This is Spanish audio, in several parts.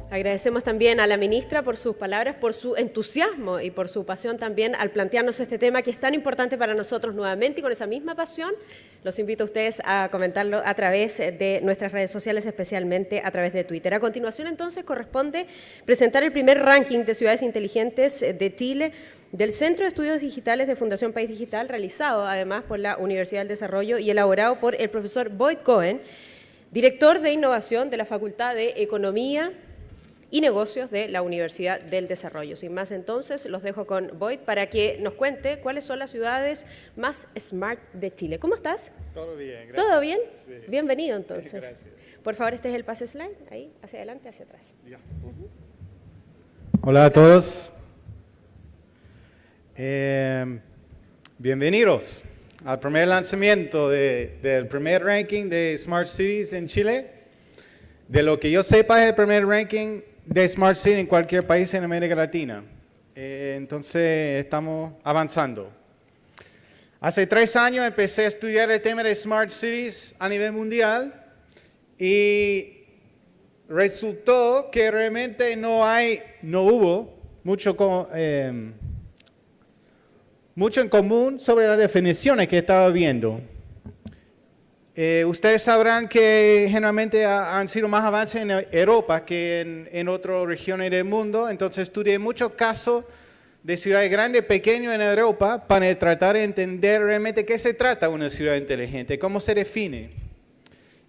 Agradecemos también a la ministra por sus palabras, por su entusiasmo y por su pasión también al plantearnos este tema que es tan importante para nosotros nuevamente, y con esa misma pasión los invito a ustedes a comentarlo a través de nuestras redes sociales, especialmente a través de Twitter. A continuación entonces corresponde presentar el primer ranking de ciudades inteligentes de Chile del Centro de Estudios Digitales de Fundación País Digital, realizado además por la Universidad del Desarrollo y elaborado por el profesor Boyd Cohen, director de innovación de la Facultad de Economía y Negocios de la Universidad del Desarrollo. Sin más, entonces, los dejo con Boyd para que nos cuente cuáles son las ciudades más smart de Chile. ¿Cómo estás? Todo bien, gracias. ¿Todo bien? Sí. Bienvenido, entonces. Gracias. Por favor, este es el pase slide, ahí, hacia adelante, hacia atrás. Ya. Hola a todos. Bienvenidos al primer lanzamiento del primer ranking de Smart Cities en Chile. De lo que yo sepa, es el primer ranking de Smart City en cualquier país en América Latina. Entonces, estamos avanzando. Hace 3 años empecé a estudiar el tema de Smart Cities a nivel mundial y resultó que realmente no hubo mucho en común sobre las definiciones que estaba viendo. Ustedes sabrán que generalmente han sido más avances en Europa que en otras regiones del mundo, entonces estudié muchos casos de ciudades grandes y pequeñas en Europa para tratar de entender realmente qué se trata una ciudad inteligente, cómo se define.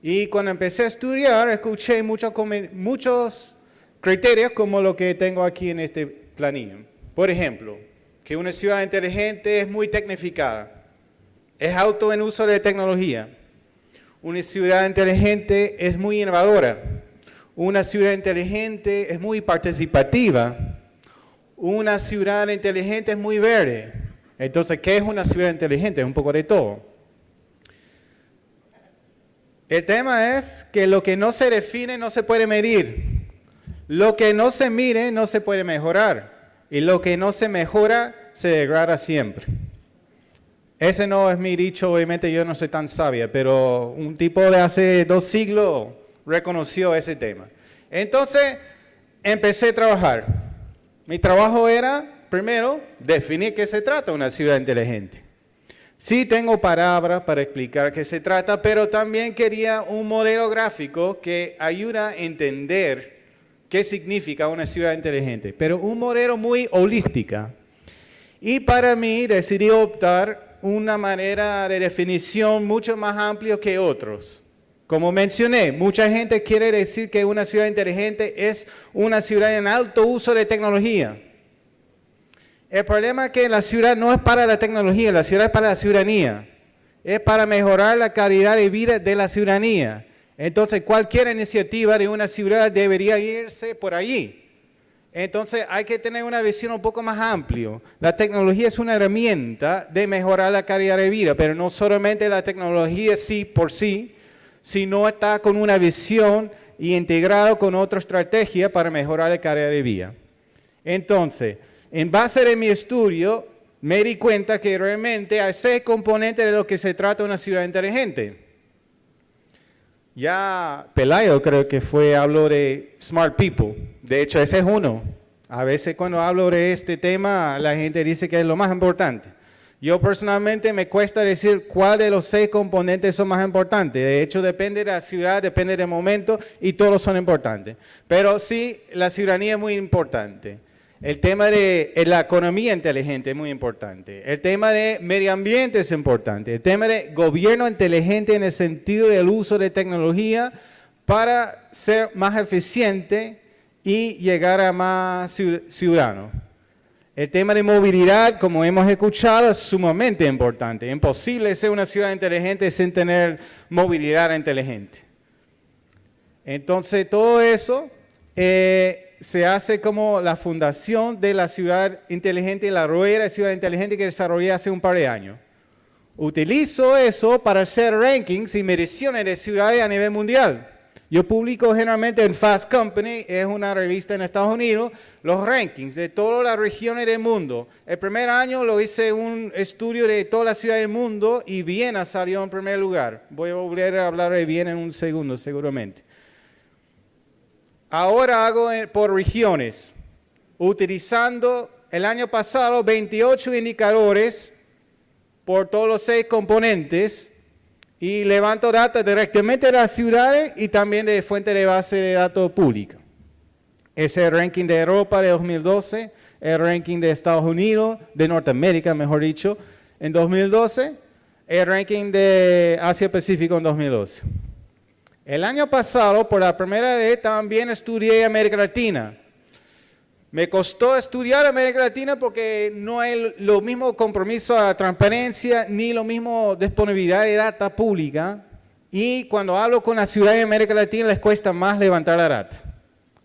Y cuando empecé a estudiar, escuché muchos criterios como lo que tengo aquí en este planillo. Por ejemplo, que una ciudad inteligente es muy tecnificada, es alto en uso de tecnología. Una ciudad inteligente es muy innovadora. Una ciudad inteligente es muy participativa. Una ciudad inteligente es muy verde. Entonces, ¿qué es una ciudad inteligente? Es un poco de todo. El tema es que lo que no se define no se puede medir. Lo que no se mide no se puede mejorar. Y lo que no se mejora se degrada siempre. Ese no es mi dicho, obviamente yo no soy tan sabia, pero un tipo de hace 2 siglos reconoció ese tema. Entonces, empecé a trabajar. Mi trabajo era, primero, definir qué se trata una ciudad inteligente. Sí tengo palabras para explicar qué se trata, pero también quería un modelo gráfico que ayuda a entender qué significa una ciudad inteligente, pero un modelo muy holística. Y para mí decidí optar una manera de definición mucho más amplia que otros. Como mencioné, mucha gente quiere decir que una ciudad inteligente es una ciudad en alto uso de tecnología. El problema es que la ciudad no es para la tecnología, la ciudad es para la ciudadanía. Es para mejorar la calidad de vida de la ciudadanía. Entonces, cualquier iniciativa de una ciudad debería irse por allí. Entonces, hay que tener una visión un poco más amplia. La tecnología es una herramienta de mejorar la calidad de vida, pero no solamente la tecnología sí por sí, sino está con una visión y integrado con otra estrategia para mejorar la calidad de vida. Entonces, en base a mi estudio, me di cuenta que realmente hay 6 componentes de lo que se trata una ciudad inteligente. Ya Pelayo creo que habló de Smart People. De hecho, ese es uno. A veces cuando hablo de este tema, la gente dice que es lo más importante. Yo personalmente me cuesta decir cuál de los 6 componentes son más importantes. De hecho, depende de la ciudad, depende del momento y todos son importantes. Pero sí, la ciudadanía es muy importante. El tema de la economía inteligente es muy importante. El tema de medio ambiente es importante. El tema de gobierno inteligente en el sentido del uso de tecnología para ser más eficiente y llegar a más ciudadanos. El tema de movilidad, como hemos escuchado, es sumamente importante. Es imposible ser una ciudad inteligente sin tener movilidad inteligente. Entonces, todo eso se hace como la fundación de la ciudad inteligente, la rueda de ciudad inteligente que desarrollé hace un par de años. Utilizo eso para hacer rankings y mediciones de ciudades a nivel mundial. Yo publico generalmente en Fast Company, es una revista en Estados Unidos, los rankings de todas las regiones del mundo. El primer año lo hice un estudio de todas las ciudades del mundo y Viena salió en primer lugar. Voy a volver a hablar de Viena en un segundo seguramente. Ahora hago por regiones, utilizando el año pasado 28 indicadores por todos los 6 componentes y levanto datos directamente de las ciudades y también de fuente de base de datos pública. Ese es el ranking de Europa de 2012, el ranking de Estados Unidos, de Norteamérica, mejor dicho, en 2012, el ranking de Asia-Pacífico en 2012. El año pasado, por la primera vez, también estudié América Latina. Me costó estudiar América Latina porque no hay lo mismo compromiso a transparencia ni lo mismo disponibilidad de data pública. Y cuando hablo con la ciudad de América Latina les cuesta más levantar la data.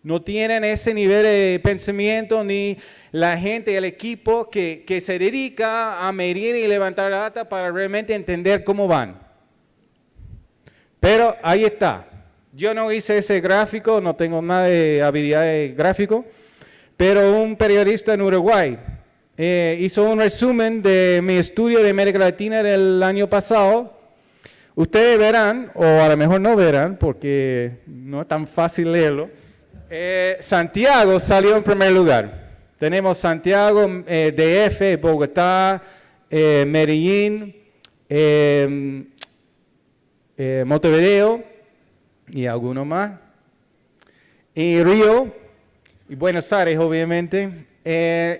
No tienen ese nivel de pensamiento ni la gente, el equipo que se dedica a medir y levantar la data para realmente entender cómo van. Pero ahí está. Yo no hice ese gráfico, no tengo nada de habilidad de gráfico, pero un periodista en Uruguay hizo un resumen de mi estudio de América Latina del año pasado. Ustedes verán, o a lo mejor no verán, porque no es tan fácil leerlo. Santiago salió en primer lugar. Tenemos Santiago, DF, Bogotá, Medellín, Montevideo y algunos más, y Río y Buenos Aires obviamente,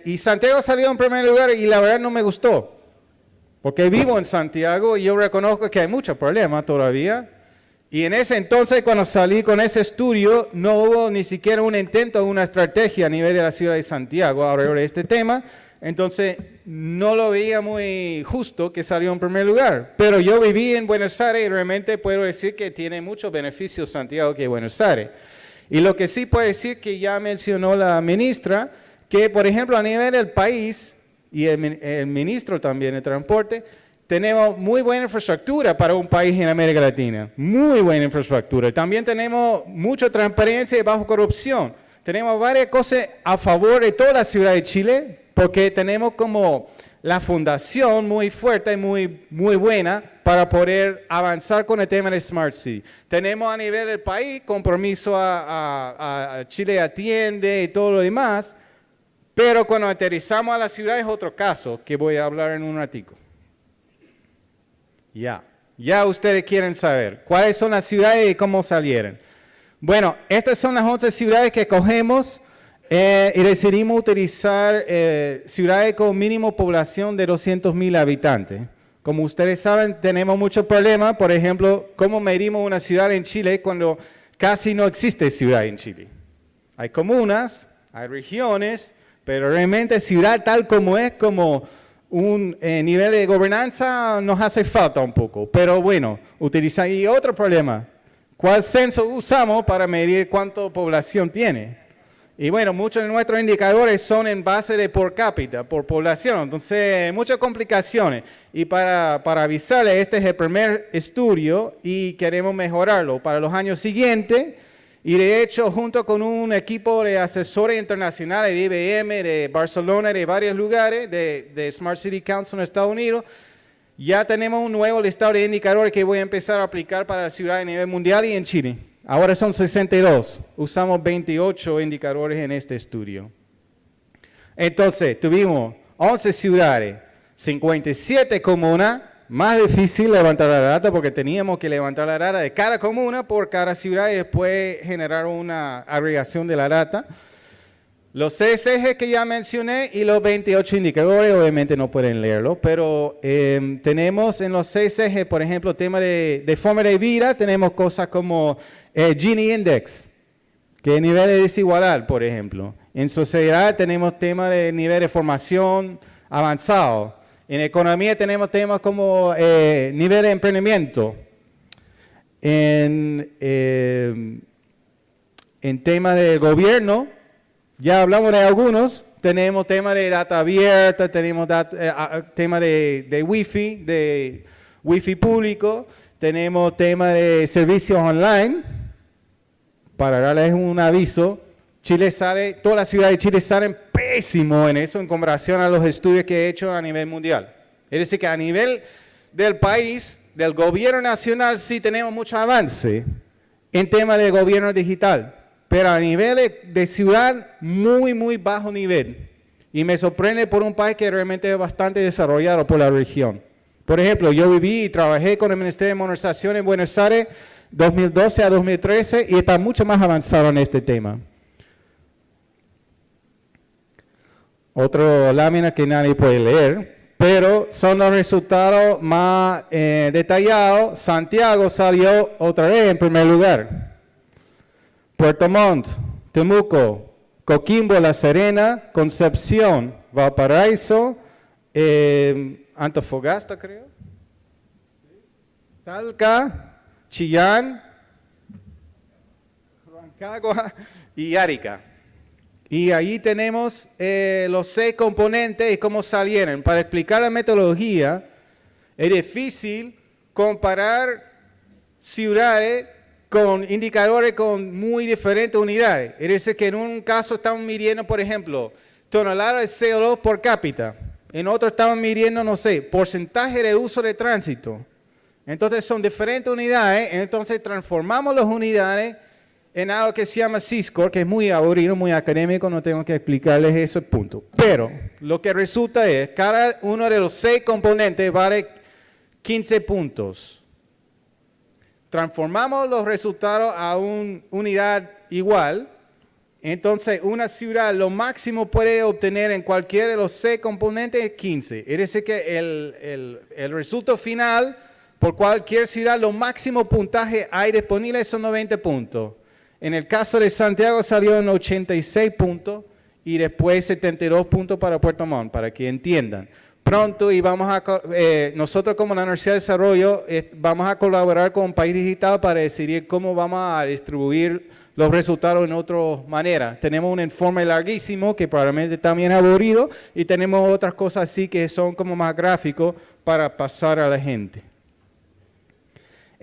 y Santiago salió en primer lugar y la verdad no me gustó, porque vivo en Santiago y yo reconozco que hay muchos problemas todavía, y en ese entonces cuando salí con ese estudio no hubo ni siquiera un intento, una estrategia a nivel de la ciudad de Santiago alrededor de este tema. Entonces, no lo veía muy justo que salió en primer lugar. Pero yo viví en Buenos Aires y realmente puedo decir que tiene muchos beneficios Santiago que Buenos Aires. Y lo que sí puedo decir que ya mencionó la ministra, que por ejemplo a nivel del país, y el ministro también de Transporte, tenemos muy buena infraestructura para un país en América Latina. Muy buena infraestructura. También tenemos mucha transparencia y bajo corrupción. Tenemos varias cosas a favor de toda la ciudad de Chile, porque tenemos como la fundación muy fuerte y muy buena para poder avanzar con el tema de Smart City. Tenemos a nivel del país compromiso a Chile Atiende y todo lo demás, pero cuando aterrizamos a la ciudad es otro caso que voy a hablar en un ratico. Ya ustedes quieren saber cuáles son las ciudades y cómo salieron. Bueno, estas son las 11 ciudades que cogemos. Y decidimos utilizar ciudades con mínimo población de 200,000 habitantes. Como ustedes saben, tenemos muchos problemas. Por ejemplo, ¿cómo medimos una ciudad en Chile cuando casi no existe ciudad en Chile? Hay comunas, hay regiones, pero realmente ciudad tal como es, como un nivel de gobernanza, nos hace falta un poco. Pero bueno, utilizar. Y otro problema, ¿cuál censo usamos para medir cuánta población tiene? Y bueno, muchos de nuestros indicadores son en base de por cápita, por población, entonces muchas complicaciones. Y para avisarles, este es el primer estudio y queremos mejorarlo para los años siguientes. Y de hecho, junto con un equipo de asesores internacionales de IBM, de Barcelona, de varios lugares, de Smart City Council en Estados Unidos, ya tenemos un nuevo listado de indicadores que voy a empezar a aplicar para la ciudad a nivel mundial y en Chile. Ahora son 62, usamos 28 indicadores en este estudio. Entonces, tuvimos 11 ciudades, 57 comunas, más difícil levantar la data porque teníamos que levantar la data de cada comuna por cada ciudad y después generar una agregación de la data. Los 6 ejes que ya mencioné y los 28 indicadores, obviamente no pueden leerlo, pero tenemos en los 6 ejes, por ejemplo, tema de forma de vida, tenemos cosas como Gini Index, que es nivel de desigualdad, por ejemplo. En sociedad tenemos temas de nivel de formación avanzado. En economía tenemos temas como nivel de emprendimiento. En temas de gobierno, ya hablamos de algunos, tenemos temas de data abierta, tenemos temas de wifi público, tenemos temas de servicios online. Para darles un aviso, todas las ciudades de Chile salen pésimo en eso en comparación a los estudios que he hecho a nivel mundial. Es decir, que a nivel del país, del gobierno nacional, sí tenemos mucho avance en temas de gobierno digital. pero a nivel de ciudad, muy, muy bajo nivel. Y me sorprende por un país que realmente es bastante desarrollado por la región. Por ejemplo, yo viví y trabajé con el Ministerio de Modernización en Buenos Aires 2012 a 2013 y está mucho más avanzado en este tema. Otra lámina que nadie puede leer, pero son los resultados más detallados. Santiago salió otra vez en primer lugar. Puerto Montt, Temuco, Coquimbo, La Serena, Concepción, Valparaíso, Antofagasta, creo, Talca, Chillán, Rancagua y Arica. Y ahí tenemos los 6 componentes y cómo salieron. Para explicar la metodología, es difícil comparar ciudades con indicadores con muy diferentes unidades. Es decir, que en un caso estamos midiendo, por ejemplo, tonelada de CO2 por cápita. En otro estamos midiendo, no sé, porcentaje de uso de tránsito. Entonces son diferentes unidades, entonces transformamos las unidades en algo que se llama C-Score, que es muy aburrido, muy académico, no tengo que explicarles ese punto. Pero lo que resulta es, cada uno de los 6 componentes vale 15 puntos. Transformamos los resultados a una unidad igual, entonces una ciudad lo máximo puede obtener en cualquiera de los 6 componentes es 15. Es decir que el resultado final por cualquier ciudad, lo máximo puntaje hay disponible son 90 puntos. En el caso de Santiago salió en 86 puntos y después 72 puntos para Puerto Montt, para que entiendan. Pronto y nosotros como la Universidad de Desarrollo vamos a colaborar con País Digital para decidir cómo vamos a distribuir los resultados en otra manera. Tenemos un informe larguísimo que probablemente también es aburrido y tenemos otras cosas así que son como más gráficos para pasar a la gente.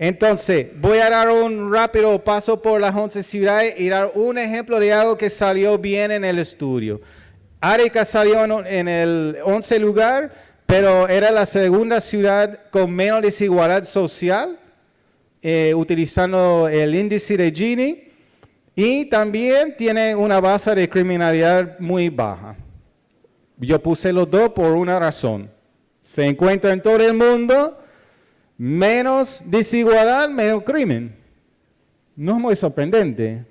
Entonces, voy a dar un rápido paso por las 11 ciudades y dar un ejemplo de algo que salió bien en el estudio. Arica salió en el 11 lugar, pero era la segunda ciudad con menos desigualdad social, utilizando el índice de Gini, y también tiene una base de criminalidad muy baja. Yo puse los dos por una razón. Se encuentra en todo el mundo, menos desigualdad, menos crimen. No es muy sorprendente.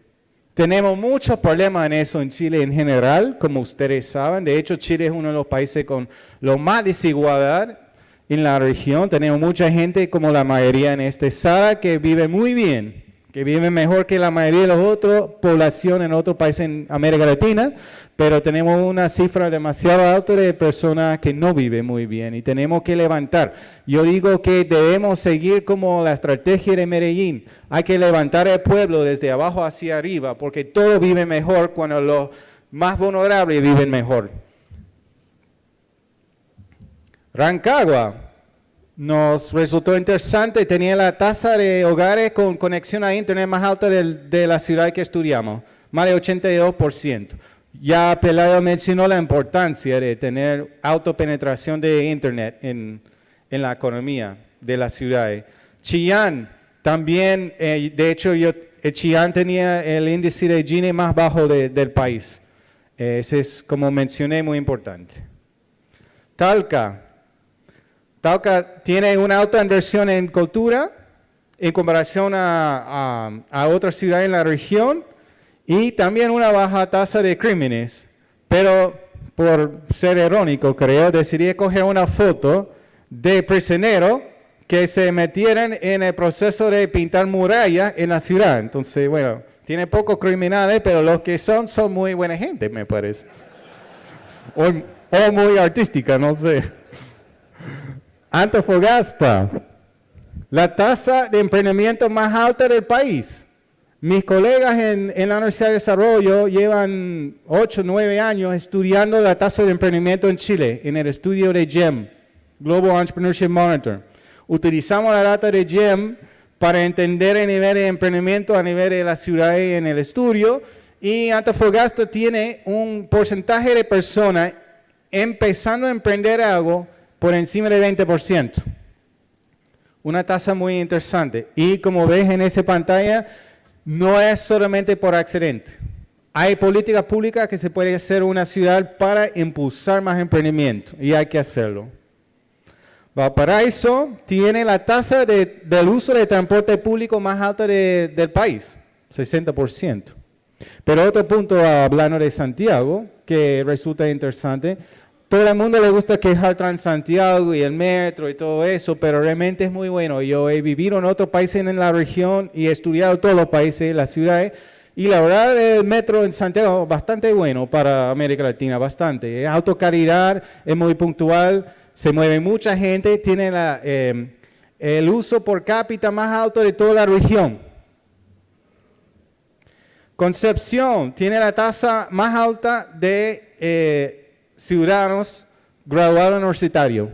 Tenemos muchos problemas en eso en Chile en general, como ustedes saben. De hecho, Chile es uno de los países con lo más desigualdad en la región. Tenemos mucha gente, como la mayoría en este sala, que vive muy bien, que vive mejor que la mayoría de las otras poblaciones en otros países en América Latina, pero tenemos una cifra demasiado alta de personas que no viven muy bien y tenemos que levantar. Yo digo que debemos seguir como la estrategia de Medellín. Hay que levantar el pueblo desde abajo hacia arriba, porque todo vive mejor cuando los más vulnerables viven mejor. Rancagua nos resultó interesante, tenía la tasa de hogares con conexión a internet más alta de la ciudad que estudiamos, más de 82%. Ya Pelayo mencionó la importancia de tener autopenetración de internet en la economía de las ciudades. Chillán también, de hecho, Chillán tenía el índice de Gini más bajo del país. Ese es, como mencioné, muy importante. Talca tiene una alta inversión en cultura en comparación a otras ciudades en la región y también una baja tasa de crímenes. Pero por ser irónico, creo, decidí coger una foto de prisioneros que se metieran en el proceso de pintar murallas en la ciudad. Entonces, bueno, tiene pocos criminales, pero los que son muy buena gente, me parece. O muy artística, no sé. Antofagasta, la tasa de emprendimiento más alta del país. Mis colegas en la Universidad de Desarrollo llevan 8 o 9 años estudiando la tasa de emprendimiento en Chile, en el estudio de GEM, Global Entrepreneurship Monitor. Utilizamos la data de GEM para entender el nivel de emprendimiento a nivel de la ciudad en el estudio, y Antofagasta tiene un porcentaje de personas empezando a emprender algo por encima del 20%. Una tasa muy interesante. Y como ves en esa pantalla, no es solamente por accidente. Hay políticas públicas que se puede hacer una ciudad para impulsar más emprendimiento y hay que hacerlo. Valparaíso tiene la tasa del uso de transporte público más alta del país, 60%. Pero otro punto, hablando de Santiago, que resulta interesante, todo el mundo le gusta quejar Transantiago y el metro y todo eso, pero realmente es muy bueno. Yo he vivido en otros países en la región y he estudiado todos los países, las ciudades, y la verdad el metro en Santiago es bastante bueno para América Latina, bastante. Es alta calidad, es muy puntual, se mueve mucha gente, tiene el uso por cápita más alto de toda la región. Concepción tiene la tasa más alta de ciudadanos graduados universitarios.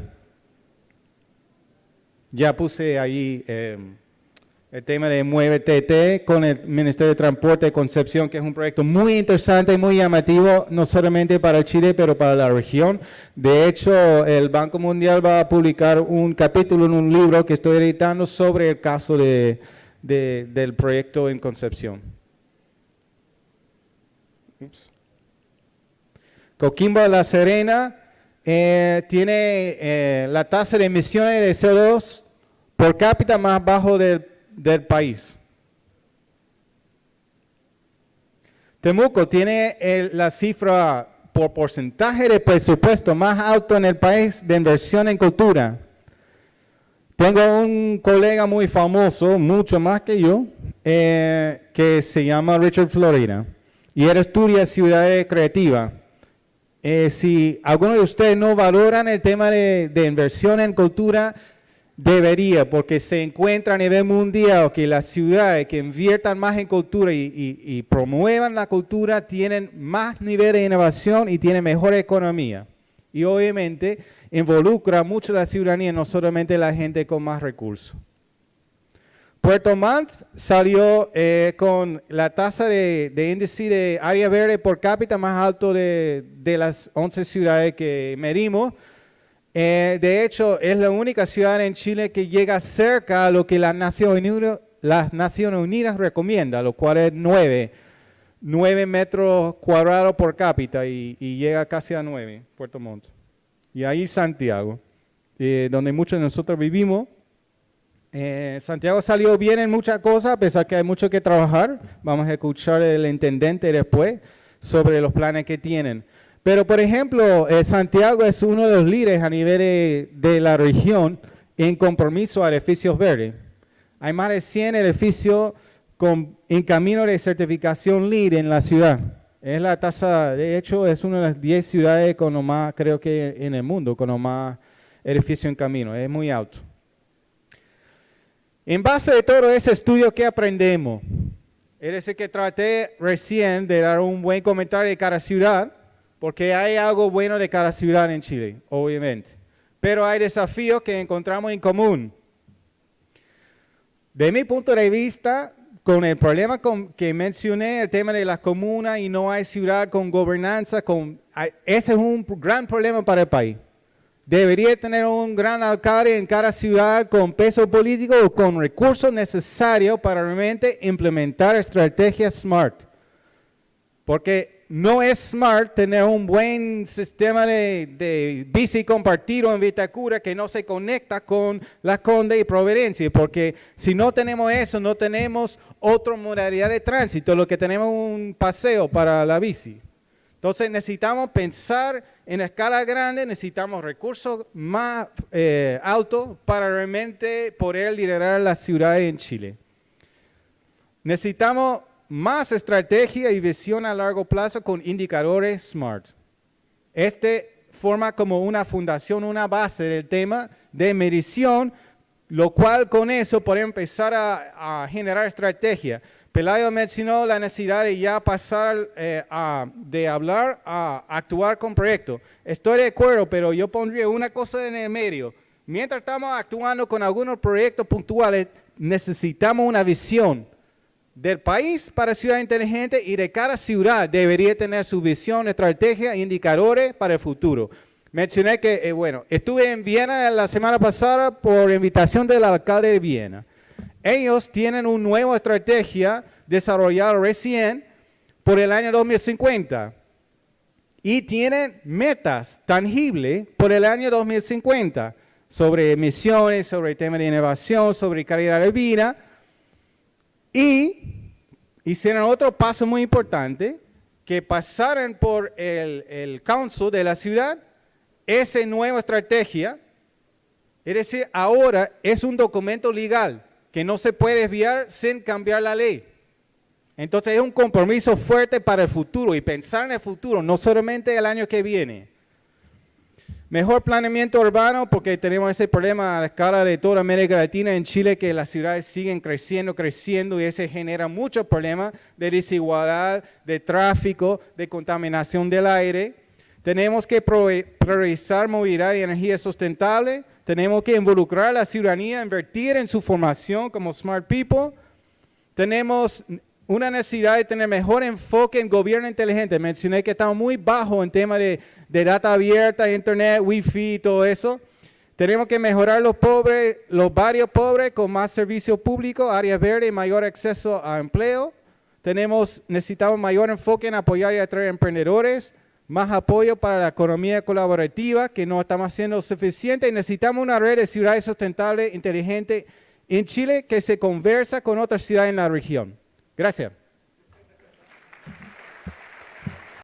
Ya puse ahí el tema de Muévete con el Ministerio de Transporte de Concepción, que es un proyecto muy interesante, muy llamativo, no solamente para Chile, pero para la región. De hecho, el Banco Mundial va a publicar un capítulo en un libro que estoy editando sobre el caso del proyecto en Concepción. Coquimbo La Serena tiene la tasa de emisiones de CO2 por cápita más bajo del país. Temuco tiene la cifra por porcentaje de presupuesto más alto en el país de inversión en cultura. Tengo un colega muy famoso, mucho más que yo, que se llama Richard Florida, y él estudia ciudades creativas. Si algunos de ustedes no valoran el tema de inversión en cultura, debería, porque se encuentra a nivel mundial que las ciudades que inviertan más en cultura y promuevan la cultura tienen más nivel de innovación y tienen mejor economía. Y obviamente involucra mucho a la ciudadanía, no solamente la gente con más recursos. Puerto Montt salió con la tasa de índice de área verde por cápita más alto de las 11 ciudades que medimos. De hecho, es la única ciudad en Chile que llega cerca a lo que las Naciones Unidas recomienda, lo cual es 9 metros cuadrados por cápita y llega casi a 9, Puerto Montt. Y ahí Santiago, donde muchos de nosotros vivimos. Santiago salió bien en muchas cosas, a pesar que hay mucho que trabajar. Vamos a escuchar al intendente después sobre los planes que tienen. Pero, por ejemplo, Santiago es uno de los líderes a nivel de la región en compromiso a edificios verdes. Hay más de 100 edificios en camino de certificación LEED en la ciudad. Es la tasa, de hecho, es una de las 10 ciudades con más, creo que en el mundo, con más edificios en camino. Es muy alto. En base de todo ese estudio, ¿qué aprendemos? Es decir, que traté recién de dar un buen comentario de cada ciudad, porque hay algo bueno de cada ciudad en Chile, obviamente. Pero hay desafíos que encontramos en común. De mi punto de vista, con el problema que mencioné, el tema de las comunas y no hay ciudad con gobernanza, ese es un gran problema para el país. Debería tener un gran alcalde en cada ciudad con peso político o con recursos necesarios para realmente implementar estrategias SMART. Porque no es SMART tener un buen sistema de bici compartido en Vitacura que no se conecta con Las Condes y Providencia, porque si no tenemos eso, no tenemos otra modalidad de tránsito, lo que tenemos un paseo para la bici. Entonces necesitamos pensar en escala grande, necesitamos recursos más altos para realmente poder liderar las ciudades en Chile. Necesitamos más estrategia y visión a largo plazo con indicadores SMART. Este forma como una fundación, una base del tema de medición, lo cual con eso podemos empezar a generar estrategia. Pelayo mencionó la necesidad de ya pasar de hablar a actuar con proyectos. Estoy de acuerdo, pero yo pondría una cosa en el medio. Mientras estamos actuando con algunos proyectos puntuales, necesitamos una visión del país para ciudad inteligente y de cada ciudad debería tener su visión, estrategia e indicadores para el futuro. Mencioné que, estuve en Viena la semana pasada por invitación del alcalde de Viena. Ellos tienen una nueva estrategia desarrollado recién por el año 2050. Y tienen metas tangibles por el año 2050 sobre emisiones, sobre el tema de innovación, sobre calidad de vida. Y hicieron otro paso muy importante, que pasaran por el council de la ciudad esa nueva estrategia. Es decir, ahora es un documento legal que no se puede desviar sin cambiar la ley. Entonces es un compromiso fuerte para el futuro y pensar en el futuro, no solamente el año que viene. Mejor planeamiento urbano, porque tenemos ese problema a la escala de toda América Latina, en Chile, que las ciudades siguen creciendo y ese genera muchos problemas de desigualdad, de tráfico, de contaminación del aire. Tenemos que priorizar movilidad y energía sustentable. Tenemos que involucrar a la ciudadanía, invertir en su formación como Smart People. Tenemos una necesidad de tener mejor enfoque en gobierno inteligente. Mencioné que estamos muy bajos en tema de data abierta, internet, wifi y todo eso. Tenemos que mejorar los barrios pobres con más servicios públicos, áreas verdes y mayor acceso a empleo. Necesitamos mayor enfoque en apoyar y atraer emprendedores, más apoyo para la economía colaborativa, que no estamos haciendo suficiente. Y necesitamos una red de ciudades sustentables, inteligente en Chile, que se conversa con otras ciudades en la región. Gracias.